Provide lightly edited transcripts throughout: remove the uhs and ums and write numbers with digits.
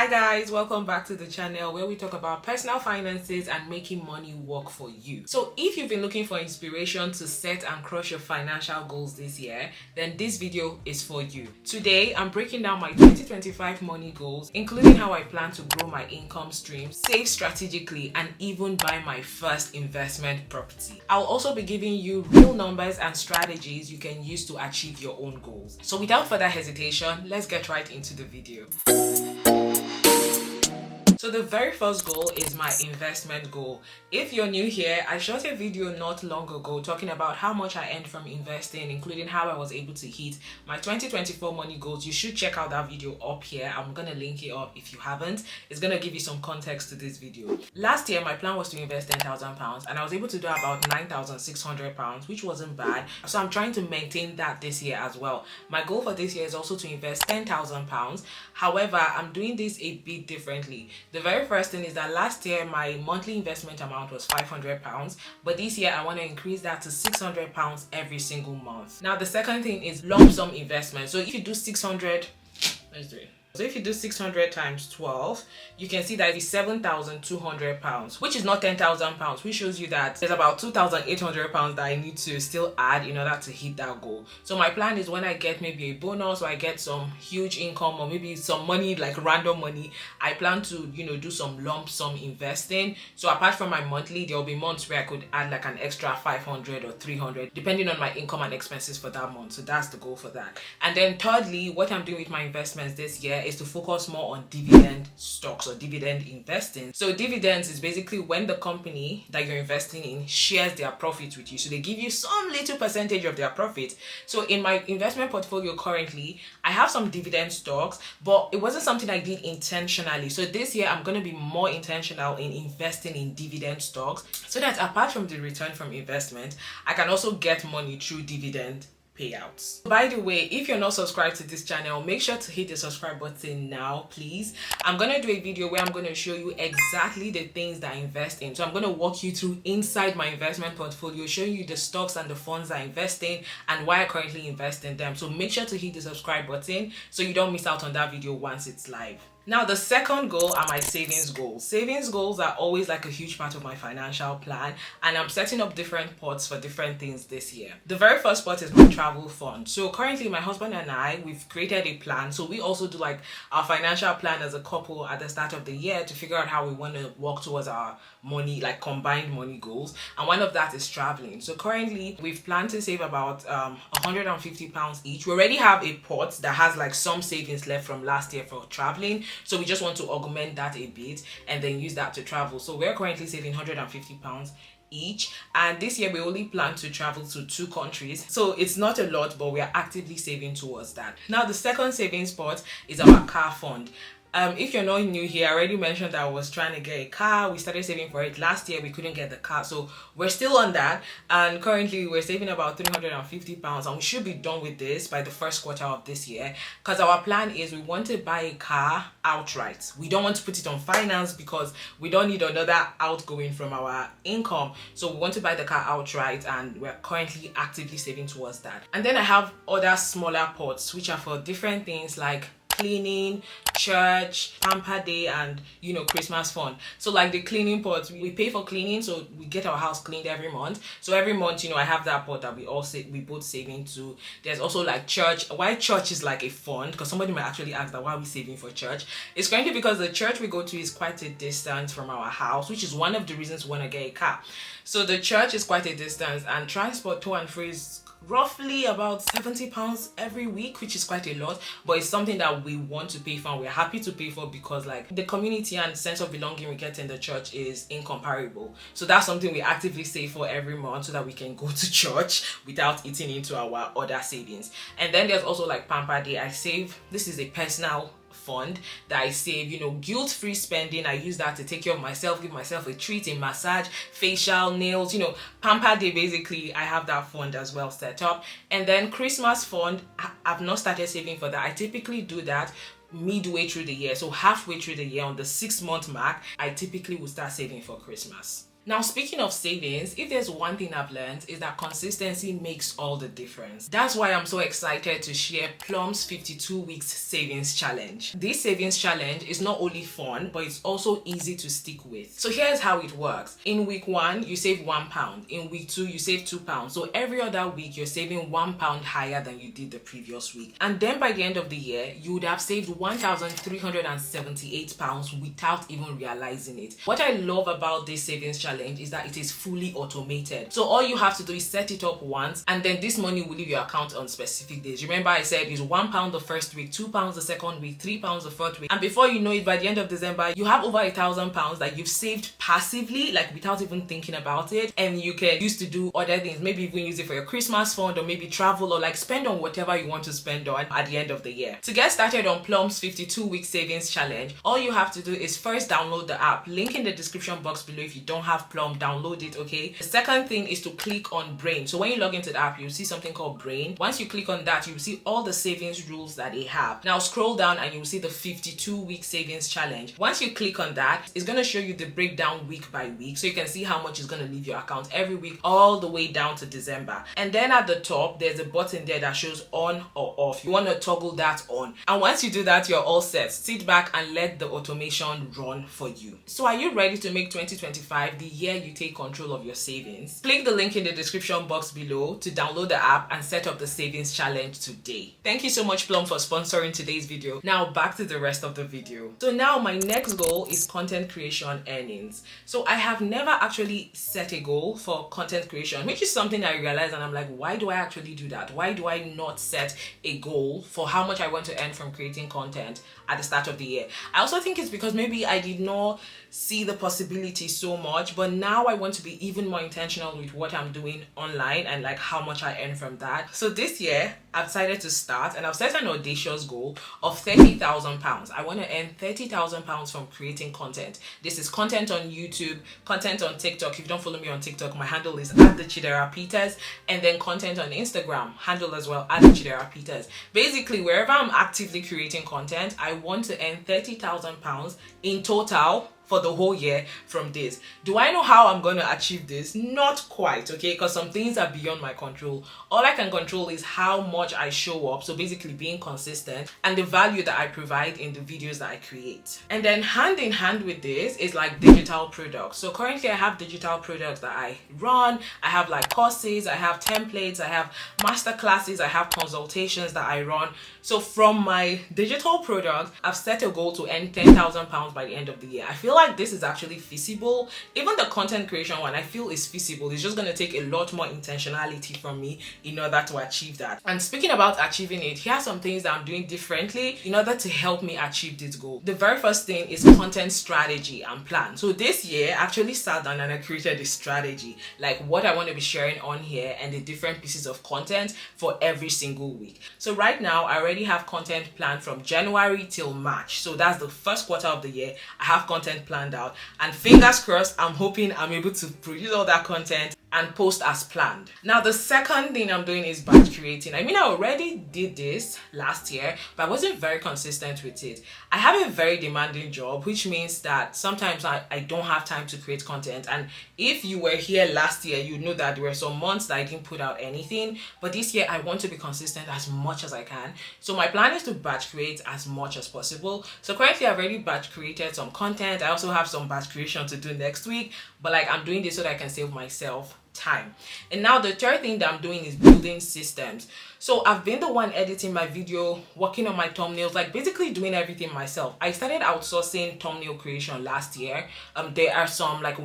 Hi guys, welcome back to the channel where we talk about personal finances and making money work for you. So if you've been looking for inspiration to set and crush your financial goals this year, then this video is for you. Today, I'm breaking down my 2025 money goals, including how I plan to grow my income stream, save strategically, and even buy my first investment property. I'll also be giving you real numbers and strategies you can use to achieve your own goals. So without further hesitation, let's get right into the video. So the very first goal is my investment goal. If you're new here, I shot a video not long ago talking about how much I earned from investing, including how I was able to hit my 2024 money goals. You should check out that video up here. I'm gonna link it up if you haven't. It's gonna give you some context to this video. Last year, my plan was to invest £10,000 and I was able to do about £9,600, which wasn't bad. So I'm trying to maintain that this year as well. My goal for this year is also to invest £10,000. However, I'm doing this a bit differently. The very first thing is that last year my monthly investment amount was £500, but this year I want to increase that to £600 every single month. Now the second thing is lump sum investment. So if you do 600, let's do it. So if you do 600 times 12, you can see that it's £7,200, which is not £10,000, which shows you that there's about £2,800 that I need to still add in order to hit that goal. So my plan is when I get maybe a bonus or I get some huge income or maybe some money, like random money, I plan to, do some lump sum investing. So apart from my monthly, there will be months where I could add like an extra 500 or 300, depending on my income and expenses for that month. So that's the goal for that. And then thirdly, what I'm doing with my investments this year is to focus more on dividend stocks or dividend investing. So dividends is basically when the company that you're investing in shares their profits with you. So they give you some little percentage of their profit. So in my investment portfolio currently, I have some dividend stocks, but it wasn't something I did intentionally. So this year I'm going to be more intentional in investing in dividend stocks so that apart from the return from investment, I can also get money through dividend payouts. By the way, if you're not subscribed to this channel, make sure to hit the subscribe button now, please. I'm gonna do a video where I'm gonna show you exactly the things that I invest in. So I'm gonna walk you through inside my investment portfolio, showing you the stocks and the funds I invest in and why I currently invest in them. So make sure to hit the subscribe button so you don't miss out on that video once it's live. Now, the second goal are my savings goals. Savings goals are always like a huge part of my financial plan, and I'm setting up different pots for different things this year. The very first pot is my travel fund. So currently my husband and I, we've created a plan. So we also do like our financial plan as a couple at the start of the year to figure out how we want to work towards our money, like combined money goals. And one of that is traveling. So currently we've planned to save about £150 each. We already have a pot that has like some savings left from last year for traveling. So we just want to augment that a bit and then use that to travel. So we're currently saving £150 each, and this year we only plan to travel to 2 countries, so it's not a lot, but we are actively saving towards that. Now the second savings pot is our car fund. If you're not new here, I already mentioned that I was trying to get a car. We started saving for it last year. We couldn't get the car, so we're still on that, and currently we're saving about £350, and we should be done with this by the first quarter of this year, because our plan is we want to buy a car outright. We don't want to put it on finance because we don't need another outgoing from our income, so we want to buy the car outright, and we're currently actively saving towards that. And then I have other smaller pots which are for different things like cleaning, church, pamper day, and Christmas fund. So like the cleaning pot, we pay for cleaning, so we get our house cleaned every month. So every month, I have that pot that we both save into. There's also like church. Why church is like a fund, because somebody might actually ask that why are we saving for church. It's currently because the church we go to is quite a distance from our house, which is one of the reasons we want to get a car. So the church is quite a distance, and transport to and fro is roughly about £70 every week, which is quite a lot, but it's something that we want to pay for and we're happy to pay for because like the community and sense of belonging we get in the church is incomparable. So that's something we actively save for every month so that we can go to church without eating into our other savings. And then there's also like pamper day. I save, this is a personal fund that I save, guilt-free spending. I use that to take care of myself, give myself a treat, a massage, facial, nails, pamper day. Basically, I have that fund as well set up. And then Christmas fund, I've not started saving for that. I typically do that midway through the year. So halfway through the year, on the 6-month mark, I typically will start saving for Christmas. Now, speaking of savings, if there's one thing I've learned is that consistency makes all the difference. That's why I'm so excited to share Plum's 52 weeks savings challenge. This savings challenge is not only fun, but it's also easy to stick with. So here's how it works. In week 1, you save £1. In week 2, you save £2. So every other week, you're saving £1 higher than you did the previous week. And then by the end of the year, you would have saved £1,378 without even realizing it. What I love about this savings challenge is that it is fully automated. So all you have to do is set it up once, and then this money will leave your account on specific days. Remember I said it's £1 the first week, £2 the second week, £3 the fourth week, and before you know it, by the end of December, you have over £1,000 that you've saved passively, like without even thinking about it, and you can use to do other things. Maybe even use it for your Christmas fund, or maybe travel, or like spend on whatever you want to spend on at the end of the year. To get started on Plum's 52-week savings challenge, all you have to do is first download the app. Link in the description box below. If you don't have Plum, download it, okay? The second thing is to click on Brain. So when you log into the app, you'll see something called Brain. Once you click on that, you'll see all the savings rules that they have. Now scroll down and you'll see the 52-week savings challenge. Once you click on that, it's going to show you the breakdown week by week, so you can see how much is going to leave your account every week all the way down to December. And then at the top, there's a button there that shows on or off. You want to toggle that on, and once you do that, you're all set. Sit back and let the automation run for you. So are you ready to make 2025 the year you take control of your savings? Click the link in the description box below to download the app and set up the savings challenge today. Thank you so much, Plum, for sponsoring today's video. Now back to the rest of the video. So now my next goal is content creation earnings. So I have never actually set a goal for content creation, which is something I realized, and I'm like, why do I actually do that? Why do I not set a goal for how much I want to earn from creating content at the start of the year? I also think it's because maybe I did not see the possibility so much, but now I want to be even more intentional with what I'm doing online and like how much I earn from that. So this year I've decided to start, and I've set an audacious goal of £30,000. I want to earn £30,000 from creating content. This is content on YouTube, content on TikTok. If you don't follow me on TikTok, my handle is @thechidera_peters, and then content on Instagram, handle as well @thechidera_peters. Basically, wherever I'm actively creating content, I want to earn £30,000 in total for the whole year from this. Do I know how I'm going to achieve this? Not quite, okay, because some things are beyond my control. All I can control is how much I show up, so basically being consistent, and the value that I provide in the videos that I create. And then hand in hand with this is like digital products. So currently I have digital products that I run. I have like courses, I have templates, I have masterclasses, I have consultations that I run. So from my digital product, I've set a goal to earn £10,000 by the end of the year. I feel like this is actually feasible. Even the content creation one, I feel is feasible. It's just going to take a lot more intentionality from me in order to achieve that. And speaking about achieving it, here are some things that I'm doing differently in order to help me achieve this goal. The very first thing is content strategy and plan. So this year, I actually sat down and I created a strategy, like what I want to be sharing on here and the different pieces of content for every single week. So right now, I already have content planned from January till March. So that's the first quarter of the year. I have content planned out, and fingers crossed, I'm hoping I'm able to produce all that content and post as planned. Now the second thing I'm doing is batch creating. I mean, I already did this last year, but I wasn't very consistent with it. I have a very demanding job, which means that sometimes I don't have time to create content. And if you were here last year, you know that there were some months that I didn't put out anything, but this year I want to be consistent as much as I can. So my plan is to batch create as much as possible. So currently I've already batch created some content. I also have some batch creation to do next week, but like I'm doing this so that I can save myself time. And now the third thing that I'm doing is building systems. So I've been the one editing my video, working on my thumbnails, like basically doing everything myself. I started outsourcing thumbnail creation last year. There are some like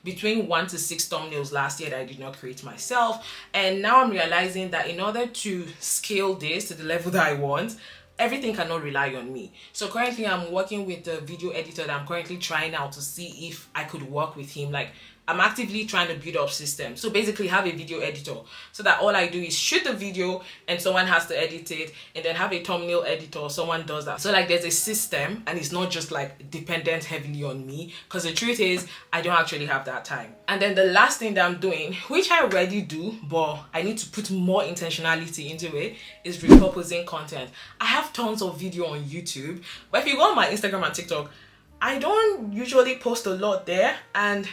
between 1 to 6 thumbnails last year that I did not create myself. And now I'm realizing that in order to scale this to the level that I want, everything cannot rely on me. So currently I'm working with the video editor that I'm currently trying out to see if I could work with him. Like I'm actively trying to build up systems. So basically have a video editor so that all I do is shoot the video and someone has to edit it, and then have a thumbnail editor, someone does that. So like there's a system and it's not just like dependent heavily on me, because the truth is I don't actually have that time. And then the last thing that I'm doing, which I already do, but I need to put more intentionality into it, is repurposing content. I have tons of video on YouTube, but if you go on my Instagram and TikTok, I don't usually post a lot there, and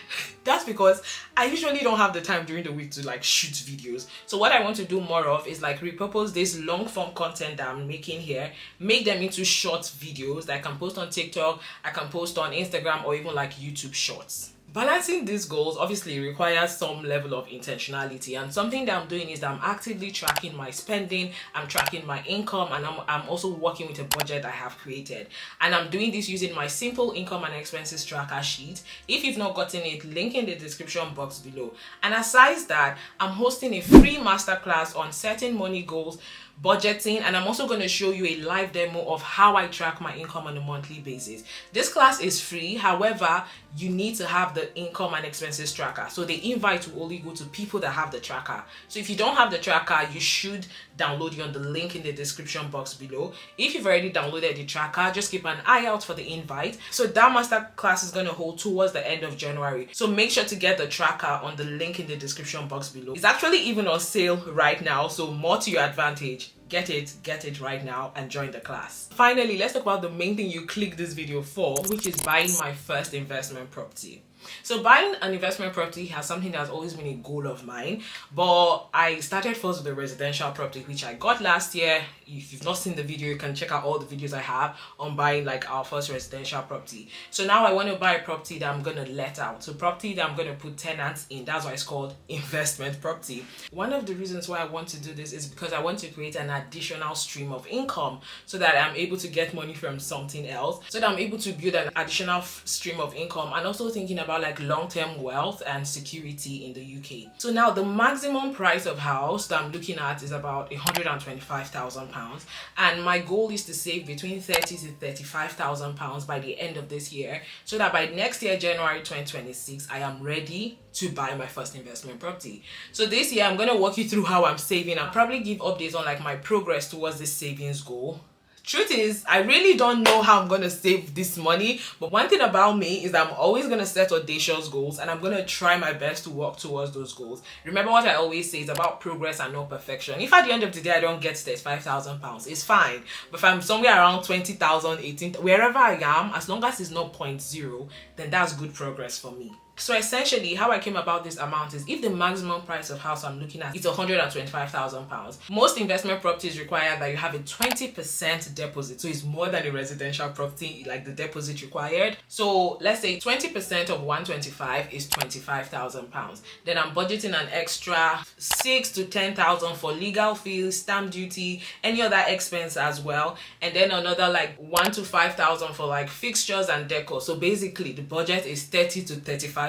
that's because I usually don't have the time during the week to like shoot videos. So what I want to do more of is like repurpose this long form content that I'm making here, make them into short videos that I can post on TikTok, I can post on Instagram, or even like YouTube shorts. Balancing these goals obviously requires some level of intentionality, and something that I'm doing is that I'm actively tracking my spending, I'm tracking my income, and I'm also working with a budget I have created. And I'm doing this using my simple income and expenses tracker sheet. If you've not gotten it, link in the description box below. And aside that, I'm hosting a free masterclass on setting money goals, budgeting, and I'm also going to show you a live demo of how I track my income on a monthly basis. This class is free, however, you need to have the income and expenses tracker. So the invite will only go to people that have the tracker. So if you don't have the tracker, you should download it on the link in the description box below. If you've already downloaded the tracker, just keep an eye out for the invite. So that masterclass is going to hold towards the end of January. So make sure to get the tracker on the link in the description box below. It's actually even on sale right now, so more to your advantage. Get it right now and join the class. Finally, let's talk about the main thing you click this video for, which is buying my first investment property. So buying an investment property has something that's always been a goal of mine, but I started first with a residential property which I got last year. If you've not seen the video, you can check out all the videos I have on buying like our first residential property. So now I want to buy a property that I'm going to let out, so property that I'm going to put tenants in. That's why it's called investment property. One of the reasons why I want to do this is because I want to create an additional stream of income so that I'm able to get money from something else, so that I'm able to build an additional stream of income, and also thinking about like long-term wealth and security in the UK. So now the maximum price of house that I'm looking at is about £125,000, and my goal is to save between £30,000 to £35,000 by the end of this year, so that by next year, January 2026, I am ready to buy my first investment property. So this year I'm going to walk you through how I'm saving. I'll probably give updates on like my progress towards this savings goal. Truth is, I really don't know how I'm going to save this money, but one thing about me is that I'm always going to set audacious goals, and I'm going to try my best to work towards those goals. Remember what I always say is about progress and not perfection. If at the end of the day I don't get £35,000, it's fine. But if I'm somewhere around 20,000, 18,000, wherever I am, as long as it's not 0.0, then that's good progress for me. So essentially, how I came about this amount is if the maximum price of house I'm looking at is £125,000, most investment properties require that you have a 20% deposit. So it's more than a residential property, like the deposit required. So let's say 20% of 125 is £25,000. Then I'm budgeting an extra 6 to 10,000 for legal fees, stamp duty, any other expense as well, and then another like 1 to 5,000 for like fixtures and decor. So basically, the budget is 30 to 35,000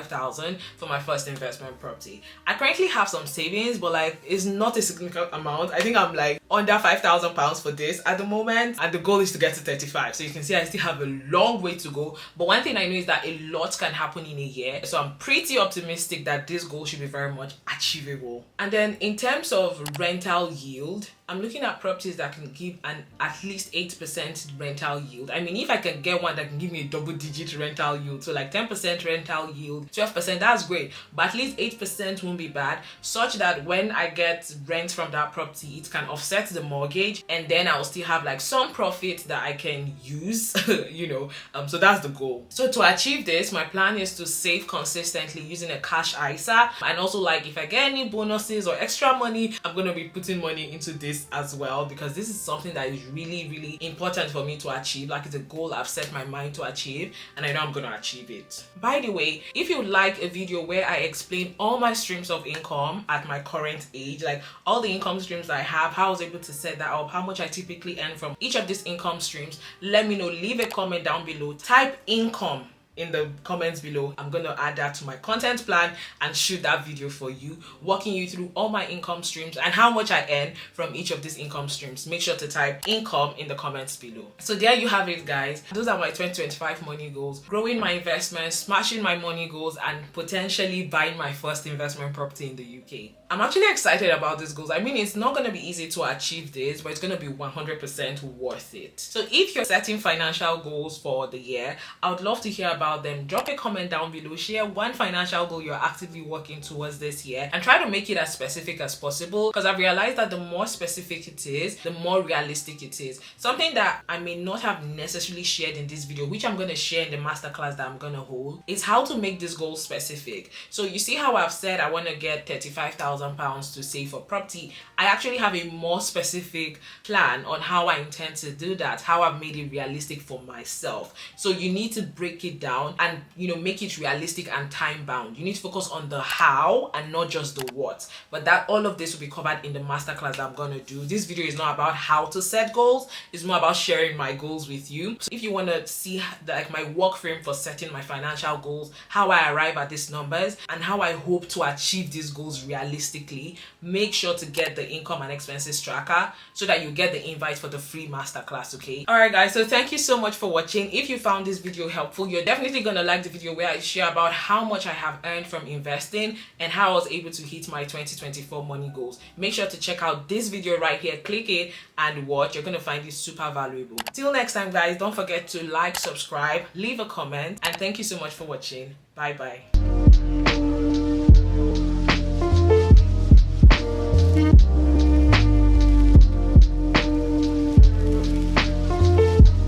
for my first investment property. I currently have some savings, but like it's not a significant amount. I think I'm like under £5,000 for this at the moment, and the goal is to get to 35. So you can see I still have a long way to go, but one thing I know is that a lot can happen in a year, so I'm pretty optimistic that this goal should be very much achievable. And then in terms of rental yield, I'm looking at properties that can give an at least 8% rental yield. I mean, if I can get one that can give me a double-digit rental yield, so like 10% rental yield, 12%, that's great. But at least 8% won't be bad, such that when I get rent from that property, it can offset the mortgage, and then I'll still have like some profit that I can use, so that's the goal. So to achieve this, my plan is to save consistently using a cash ISA, and also like if I get any bonuses or extra money, I'm going to be putting money into this as well, because this is something that is really, really important for me to achieve. Like it's a goal I've set my mind to achieve, and I know I'm going to achieve it. By the way, if you would like a video where I explain all my streams of income at my current age, like all the income streams I have, how I was able to set that up, how much I typically earn from each of these income streams, let me know. Leave a comment down below. Type income in the comments below. I'm going to add that to my content plan and shoot that video for you, walking you through all my income streams and how much I earn from each of these income streams. Make sure to type income in the comments below. So there you have it, guys. Those are my 2025 money goals: growing my investments, smashing my money goals, and potentially buying my first investment property in the UK. I'm actually excited about these goals. I mean, it's not going to be easy to achieve this, but it's going to be 100% worth it. So if you're setting financial goals for the year, I would love to hear about about them, drop a comment down below, share one financial goal you're actively working towards this year, and try to make it as specific as possible, because I've realized that the more specific it is, the more realistic it is. Something that I may not have necessarily shared in this video, which I'm going to share in the masterclass that I'm going to hold, is how to make this goal specific. So you see how I've said I want to get £35,000 to save for property. I actually have a more specific plan on how I intend to do that, how I've made it realistic for myself. So you need to break it down and make it realistic and time bound. You need to focus on the how and not just the what. But that all of this will be covered in the masterclass that I'm going to do. This video is not about how to set goals, it's more about sharing my goals with you. So if you want to see my work frame for setting my financial goals, how I arrive at these numbers, and how I hope to achieve these goals realistically, make sure to get the income and expenses tracker so that you get the invite for the free masterclass. Okay, all right guys, so thank you so much for watching. If you found this video helpful, you're definitely gonna like the video where I share about how much I have earned from investing and how I was able to hit my 2024 money goals. Make sure to check out this video right here, click it and watch. You're gonna find it super valuable. Till next time guys, don't forget to like, subscribe, leave a comment, and thank you so much for watching. Bye bye.